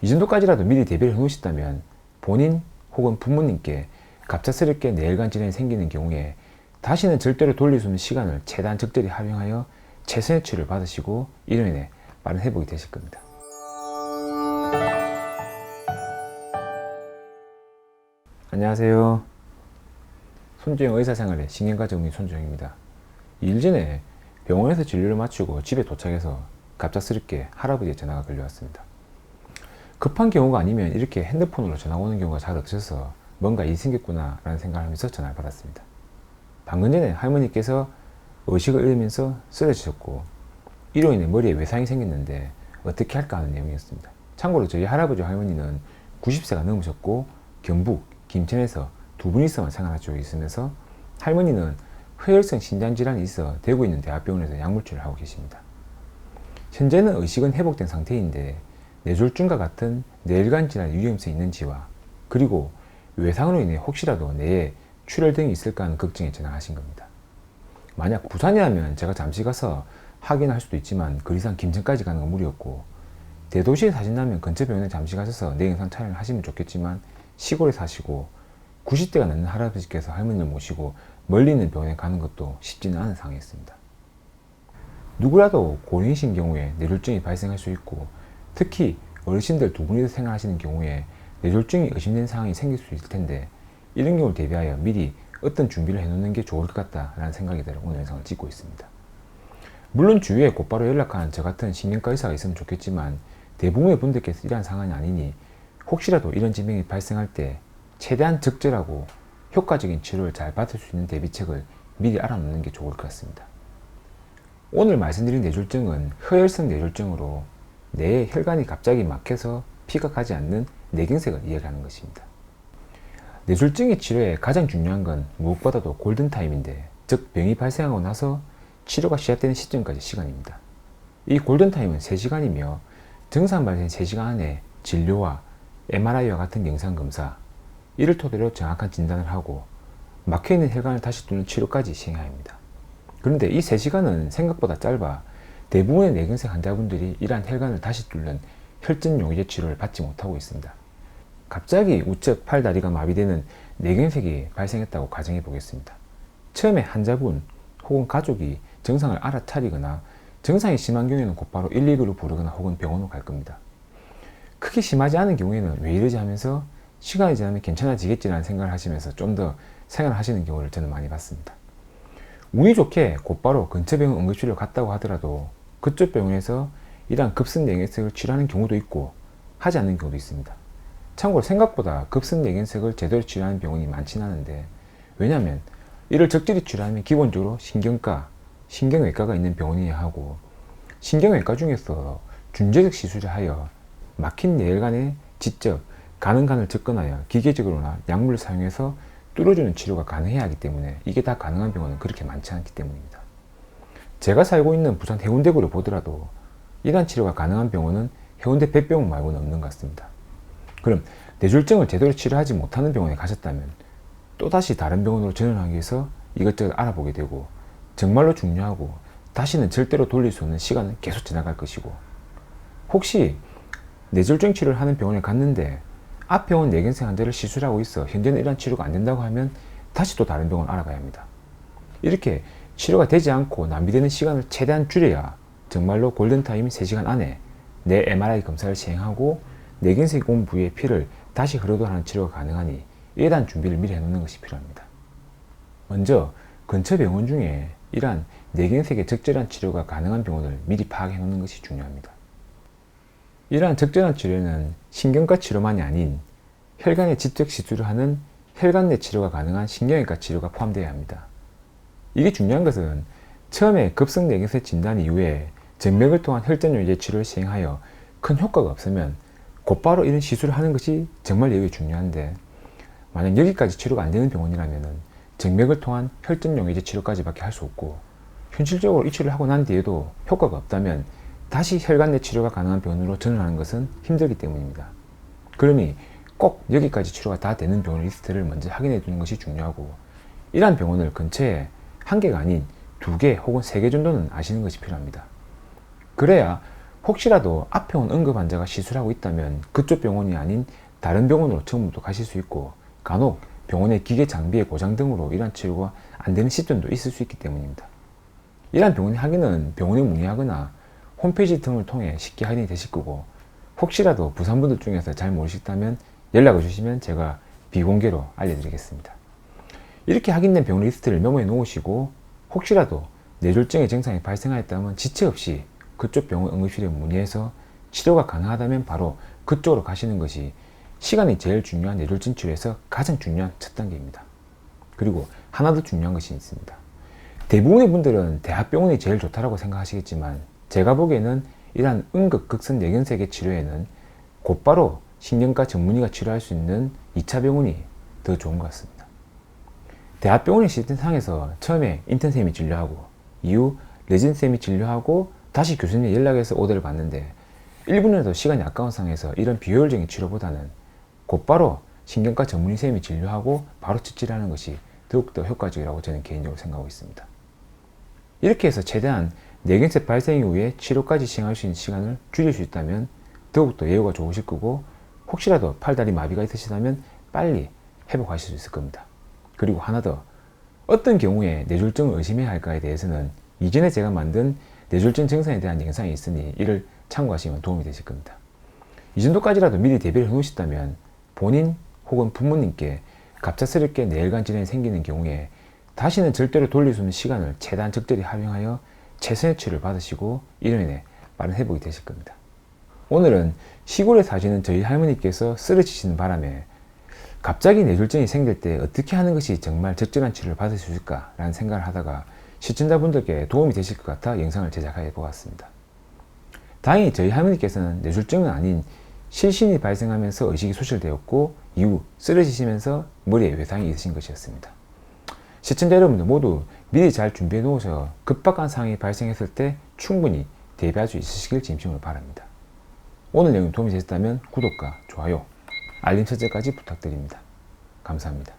이 정도까지라도 미리 대비를 해 놓으셨다면 본인 혹은 부모님께 갑작스럽게 뇌혈관 질환이 생기는 경우에 다시는 절대로 돌릴 수 없는 시간을 최대한 적절히 활용하여 최선의 치료를 받으시고 이로 인해 빠른 회복이 되실 겁니다. 안녕하세요. 손주영 의사생활의 신경과 전문의 손주영입니다. 2일 전에 병원에서 진료를 마치고 집에 도착해서 갑작스럽게 할아버지의 전화가 걸려왔습니다. 급한 경우가 아니면 이렇게 핸드폰으로 전화 오는 경우가 잘 없어서 뭔가 일이 생겼구나 라는 생각을 하면서 전화를 받았습니다. 방금 전에 할머니께서 의식을 잃으면서 쓰러지셨고 이로 인해 머리에 외상이 생겼는데 어떻게 할까 하는 내용이었습니다. 참고로 저희 할아버지 할머니는 90세가 넘으셨고 경북 김천에서 두 분이서만 생활하시고 있으면서 할머니는 회혈성 신장질환이 있어 대구에 있는 대학병원에서 약물치료를 하고 계십니다. 현재는 의식은 회복된 상태인데 뇌졸중과 같은 뇌혈관 질환 위험성이 있는지와 그리고 외상으로 인해 혹시라도 뇌에 출혈 등이 있을까 하는 걱정에 전화하신 겁니다. 만약 부산이라면 제가 잠시 가서 확인할 수도 있지만 그 이상 김천까지 가는 건 무리였고 대도시에 사신다면 근처 병원에 잠시 가셔서 뇌 영상 촬영을 하시면 좋겠지만 시골에 사시고 90대가 넘는 할아버지께서 할머니를 모시고 멀리 있는 병원에 가는 것도 쉽지는 않은 상황이었습니다. 누구라도 고령이신 경우에 뇌졸중이 발생할 수 있고 특히 어르신들 두 분이서 생활하시는 경우에 뇌졸중이 의심되는 상황이 생길 수 있을 텐데 이런 경우를 대비하여 미리 어떤 준비를 해놓는 게 좋을 것 같다라는 생각이 들어 오늘 영상을 찍고 있습니다. 물론 주위에 곧바로 연락하는 저 같은 신경과 의사가 있으면 좋겠지만 대부분의 분들께서 이러한 상황이 아니니 혹시라도 이런 질병이 발생할 때 최대한 적절하고 효과적인 치료를 잘 받을 수 있는 대비책을 미리 알아놓는 게 좋을 것 같습니다. 오늘 말씀드린 뇌졸중은 허혈성 뇌졸중으로 뇌에 혈관이 갑자기 막혀서 피가 가지 않는 뇌경색을 이야기하는 것입니다. 뇌졸중의 치료에 가장 중요한 건 무엇보다도 골든타임인데 즉 병이 발생하고 나서 치료가 시작되는 시점까지 시간입니다. 이 골든타임은 3시간이며 증상 발생 3시간 안에 진료와 MRI와 같은 영상검사 이를 토대로 정확한 진단을 하고 막혀있는 혈관을 다시 뚫는 치료까지 시행해야 합니다. 그런데 이 3시간은 생각보다 짧아 대부분의 뇌경색 환자분들이 이러한 혈관을 다시 뚫는 혈전용의제 치료를 받지 못하고 있습니다. 갑자기 우측 팔 다리가 마비되는 뇌경색이 발생했다고 가정해 보겠습니다. 처음에 환자분 혹은 가족이 증상을 알아차리거나 증상이 심한 경우에는 곧바로 119로 부르거나 혹은 병원으로 갈 겁니다. 크게 심하지 않은 경우에는 왜 이러지 하면서 시간이 지나면 괜찮아지겠지라는 생각을 하시면서 좀 더 생활을 하시는 경우를 저는 많이 봤습니다. 운이 좋게 곧바로 근처 병원 응급실로 갔다고 하더라도 그쪽 병원에서 이러한 급성 뇌경색을 치료하는 경우도 있고 하지 않는 경우도 있습니다. 참고로 생각보다 급성 뇌경색을 제대로 치료하는 병원이 많지는 않은데 왜냐하면 이를 적절히 치료하면 기본적으로 신경과 신경외과가 있는 병원이어야 하고 신경외과 중에서 준재적 시술을 하여 막힌 뇌혈관에 직접 가능간을 접근하여 기계적으로나 약물을 사용해서 뚫어주는 치료가 가능해야 하기 때문에 이게 다 가능한 병원은 그렇게 많지 않기 때문입니다. 제가 살고 있는 부산 해운대구를 보더라도 이러한 치료가 가능한 병원은 해운대 백병원 말고는 없는 것 같습니다. 그럼 뇌졸중을 제대로 치료하지 못하는 병원에 가셨다면 또다시 다른 병원으로 전환하기 위해서 이것저것 알아보게 되고 정말로 중요하고 다시는 절대로 돌릴 수 없는 시간은 계속 지나갈 것이고 혹시 뇌졸중 치료를 하는 병원에 갔는데 앞 병원 뇌경색 환자를 시술하고 있어 현재는 이러한 치료가 안 된다고 하면 다시 또 다른 병원을 알아가야 합니다. 이렇게 치료가 되지 않고 낭비되는 시간을 최대한 줄여야 정말로 골든타임 3시간 안에 뇌 MRI 검사를 시행하고 뇌경색이 온 부위의 피를 다시 흐르도록 하는 치료가 가능하니 이에 대한 준비를 미리 해놓는 것이 필요합니다. 먼저 근처 병원 중에 이러한 뇌경색의 적절한 치료가 가능한 병원을 미리 파악해 놓는 것이 중요합니다. 이러한 적절한 치료에는 신경과 치료만이 아닌 혈관에 직접 시술을 하는 혈관내 치료가 가능한 신경외과 치료가 포함되어야 합니다. 이게 중요한 것은 처음에 급성 뇌경색 진단 이후에 정맥을 통한 혈전용의제 치료를 시행하여 큰 효과가 없으면 곧바로 이런 시술을 하는 것이 정말 여기 중요한데 만약 여기까지 치료가 안 되는 병원이라면 정맥을 통한 혈전용의제 치료까지밖에 할 수 없고 현실적으로 이 치료를 하고 난 뒤에도 효과가 없다면 다시 혈관 내 치료가 가능한 병원으로 전환하는 것은 힘들기 때문입니다. 그러니 꼭 여기까지 치료가 다 되는 병원 리스트를 먼저 확인해 두는 것이 중요하고 이러한 병원을 근처에 한 개가 아닌 2개 혹은 3개 정도는 아시는 것이 필요합니다. 그래야 혹시라도 앞에 온 응급 환자가 시술하고 있다면 그쪽 병원이 아닌 다른 병원으로 처음부터 가실 수 있고, 간혹 병원의 기계 장비의 고장 등으로 이러한 치료가 안 되는 시점도 있을 수 있기 때문입니다. 이러한 병원의 확인은 병원에 문의하거나 홈페이지 등을 통해 쉽게 확인이 되실 거고, 혹시라도 부산분들 중에서 잘 모르시다면 연락을 주시면 제가 비공개로 알려드리겠습니다. 이렇게 확인된 병원 리스트를 메모해 놓으시고, 혹시라도 뇌졸중의 증상이 발생하였다면 지체 없이 그쪽 병원 응급실에 문의해서 치료가 가능하다면 바로 그쪽으로 가시는 것이 시간이 제일 중요한 뇌졸중 치료에서 가장 중요한 첫 단계입니다. 그리고 하나 더 중요한 것이 있습니다. 대부분의 분들은 대학병원이 제일 좋다고 생각하시겠지만, 제가 보기에는 이러한 응급 극성 뇌경색의 치료에는 곧바로 신경과 전문의가 치료할 수 있는 2차 병원이 더 좋은 것 같습니다. 대학병원의 시스템상에서 처음에 인턴쌤이 진료하고, 이후 레진쌤이 진료하고, 다시 교수님이 연락해서 오더를 받는데, 1분이라도 시간이 아까운 상황에서 이런 비효율적인 치료보다는 곧바로 신경과 전문의쌤이 진료하고 바로 처치하는 것이 더욱더 효과적이라고 저는 개인적으로 생각하고 있습니다. 이렇게 해서 최대한 뇌경색 발생 이후에 치료까지 시행할 수 있는 시간을 줄일 수 있다면 더욱더 예후가 좋으실 거고, 혹시라도 팔다리 마비가 있으시다면 빨리 회복하실 수 있을 겁니다. 그리고 하나 더, 어떤 경우에 뇌졸중을 의심해야 할까에 대해서는 이전에 제가 만든 뇌졸중 증상에 대한 영상이 있으니 이를 참고하시면 도움이 되실 겁니다. 이 정도까지라도 미리 대비를 해 놓으셨다면 본인 혹은 부모님께 갑작스럽게 뇌혈관 질환이 생기는 경우에 다시는 절대로 돌릴 수 없는 시간을 최대한 적절히 활용하여 최선의 치료를 받으시고, 이로 인해 빠른 회복이 되실 겁니다. 오늘은 시골에 사시는 저희 할머니께서 쓰러지시는 바람에 갑자기 뇌졸중이 생길 때 어떻게 하는 것이 정말 적절한 치료를 받을 수 있을까 라는 생각을 하다가 시청자분들께 도움이 되실 것 같아 영상을 제작하게 되었습니다. 다행히 저희 할머니께서는 뇌졸중은 아닌 실신이 발생하면서 의식이 소실되었고, 이후 쓰러지시면서 머리에 외상이 있으신 것이었습니다. 시청자 여러분들 모두 미리 잘 준비해 놓으셔 급박한 상황이 발생했을 때 충분히 대비할 수 있으시길 진심으로 바랍니다. 오늘 내용이 도움이 되셨다면 구독과 좋아요, 알림 설정까지 부탁드립니다. 감사합니다.